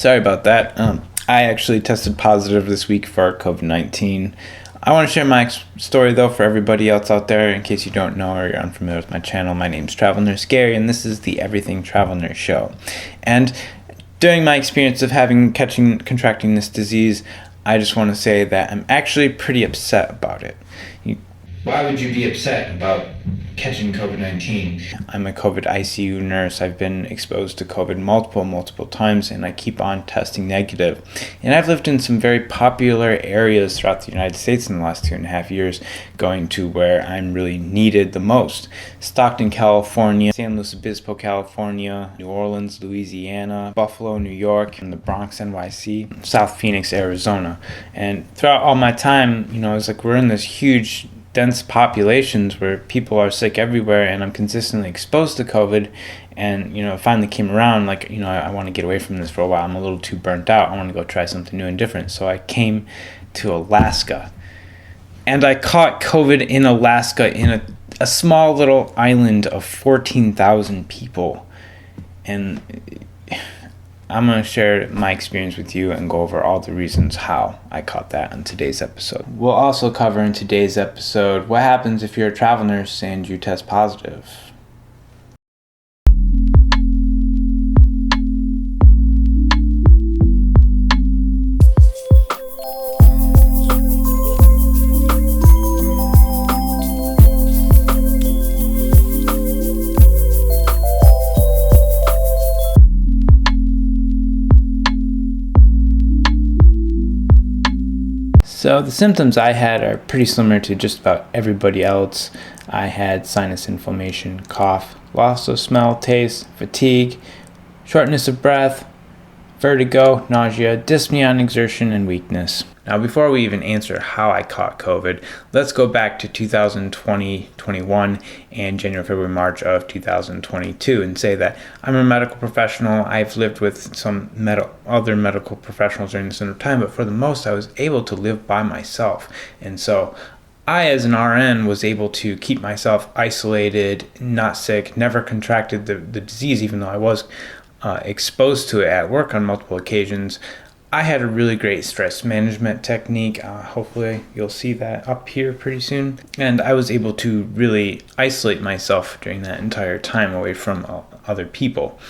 Sorry about that. I actually tested positive this week for COVID-19. I want to share my story, though, for everybody else out there. In case you don't know or you're unfamiliar with my channel, my name's Travel Nurse Gary, and this is the Everything Travel Nurse Show. And during my experience of contracting this disease, I just want to say that I'm actually pretty upset about it. Why would you be upset about catching COVID-19? I'm a COVID ICU nurse. I've been exposed to COVID multiple times, and I keep on testing negative. And I've lived in some very popular areas throughout the United States in the last 2.5 years, going to where I'm really needed the most. Stockton, California, San Luis Obispo, California, New Orleans, Louisiana, Buffalo, New York, and the Bronx, NYC, South Phoenix, Arizona. And throughout all my time, it's like we're in this huge dense populations where people are sick everywhere, and I'm consistently exposed to COVID. And it finally came around, I want to get away from this for a while. I'm a little too burnt out. I want to go try something new and different. So I came to Alaska, and I caught COVID in Alaska in a small little island of 14,000 people. And I'm going to share my experience with you and go over all the reasons how I caught that in today's episode. We'll also cover in today's episode what happens if you're a travel nurse and you test positive. So the symptoms I had are pretty similar to just about everybody else. I had sinus inflammation, cough, loss of smell, taste, fatigue, shortness of breath, vertigo, nausea, dyspnea on exertion, and weakness. Now, before we even answer how I caught COVID, let's go back to 2020, 21, and January, February, March of 2022 and say that I'm a medical professional. I've lived with some other medical professionals during this time, but for the most, I was able to live by myself. And so I, as an RN, was able to keep myself isolated, not sick, never contracted the disease, even though I was exposed to it at work on multiple occasions. I had a really great stress management technique. Hopefully you'll see that up here pretty soon. And I was able to really isolate myself during that entire time away from other people.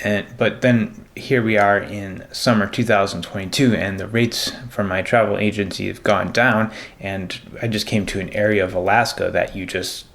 But then here we are in summer 2022, and the rates for my travel agency have gone down, and I just came to an area of Alaska that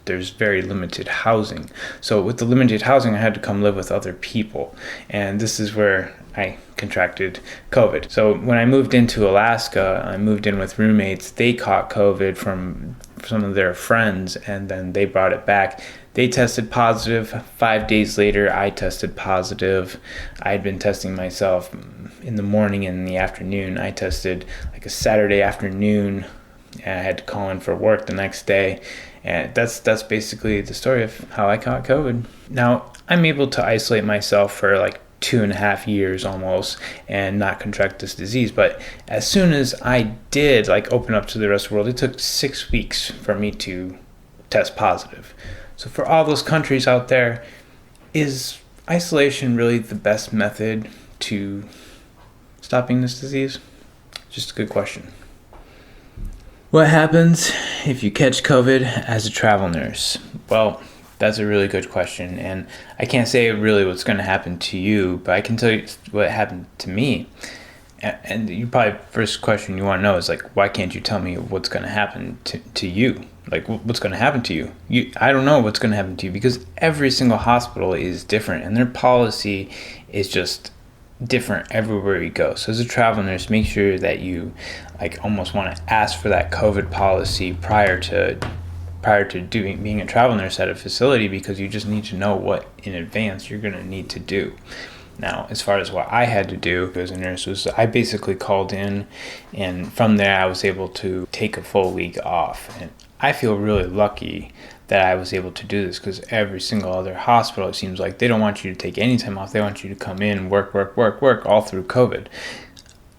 there's very limited housing. So with the limited housing, I had to come live with other people, and this is where I contracted COVID. So when I moved into Alaska, I moved in with roommates. They caught COVID from some of their friends, and then they brought it back. They tested positive. 5 days later, I tested positive. I had been testing myself in the morning and in the afternoon. I tested like a Saturday afternoon, and I had to call in for work the next day. And that's basically the story of how I caught COVID. Now, I'm able to isolate myself for like 2.5 years almost and not contract this disease. But as soon as I did open up to the rest of the world, it took 6 weeks for me to test positive. So for all those countries out there, is isolation really the best method to stopping this disease? Just a good question. What happens if you catch COVID as a travel nurse? Well, that's a really good question, and I can't say really what's going to happen to you, but I can tell you what happened to me. And you probably first question you want to know is why can't you tell me what's going to happen to you? What's going to happen to you? I don't know what's going to happen to you, because every single hospital is different, and their policy is just different everywhere you go. So as a travel nurse, make sure that you almost want to ask for that COVID policy prior to being a travel nurse at a facility, because you just need to know what in advance you're going to need to do. Now, as far as what I had to do as a nurse was I basically called in, and from there I was able to take a full week off. And I feel really lucky that I was able to do this, because every single other hospital, it seems like they don't want you to take any time off. They want you to come in, work all through COVID.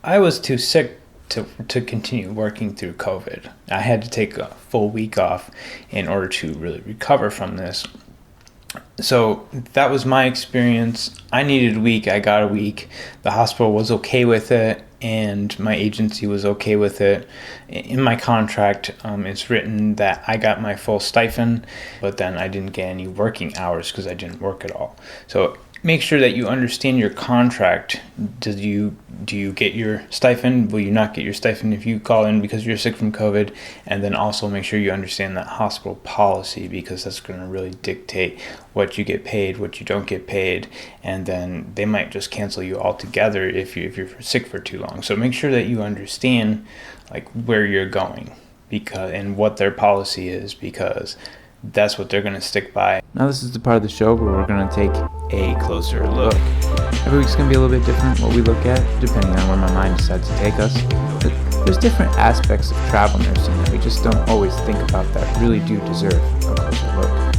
I was too sick to continue working through COVID. I had to take a full week off in order to really recover from this. So that was my experience. I needed a week. I got a week. The hospital was okay with it, and my agency was okay with it. In my contract, it's written that I got my full stipend, but then I didn't get any working hours because I didn't work at all. So make sure that you understand your contract. Do you get your stipend? Will you not get your stipend if you call in because you're sick from COVID? And then also make sure you understand that hospital policy, because that's going to really dictate what you get paid, what you don't get paid, and then they might just cancel you altogether if you're sick for too long. So make sure that you understand like where you're going and what their policy is, because that's what they're going to stick by. Now this is the part of the show where we're going to take a closer look. Every week's going to be a little bit different what we look at, depending on where my mind decides to take us. But there's different aspects of travel nursing that we just don't always think about that really do deserve a closer look.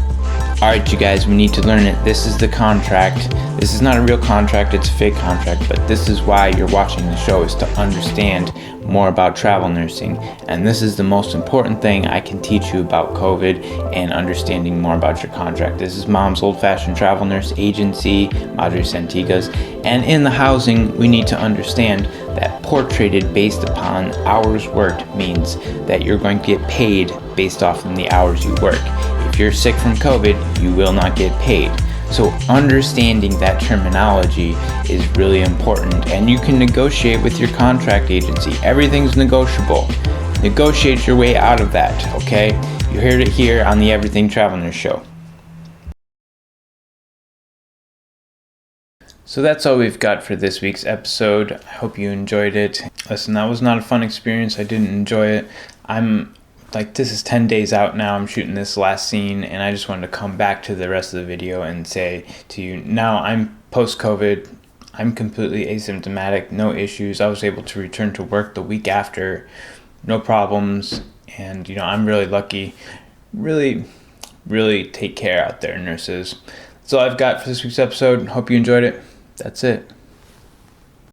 Alright, you guys, we need to learn it. This is the contract. This is not a real contract, it's a fake contract, but this is why you're watching the show, is to understand more about travel nursing. And this is the most important thing I can teach you about COVID and understanding more about your contract. This is Mom's Old Fashioned Travel Nurse Agency, Madre Santigas. And in the housing, we need to understand that prorated based upon hours worked means that you're going to get paid based off of the hours you work. If you're sick from COVID, you will not get paid. So understanding that terminology is really important, and you can negotiate with your contract agency. Everything's negotiable. Negotiate your way out of that, okay? You heard it here on the Everything Travel Nurse Show. So that's all we've got for this week's episode. I hope you enjoyed it. Listen, that was not a fun experience. I didn't enjoy it. This is 10 days out now. I'm shooting this last scene, and I just wanted to come back to the rest of the video and say to you, now I'm post-COVID. I'm completely asymptomatic, no issues. I was able to return to work the week after, no problems, and I'm really lucky. Really, really take care out there, nurses. That's all I've got for this week's episode. Hope you enjoyed it. That's it.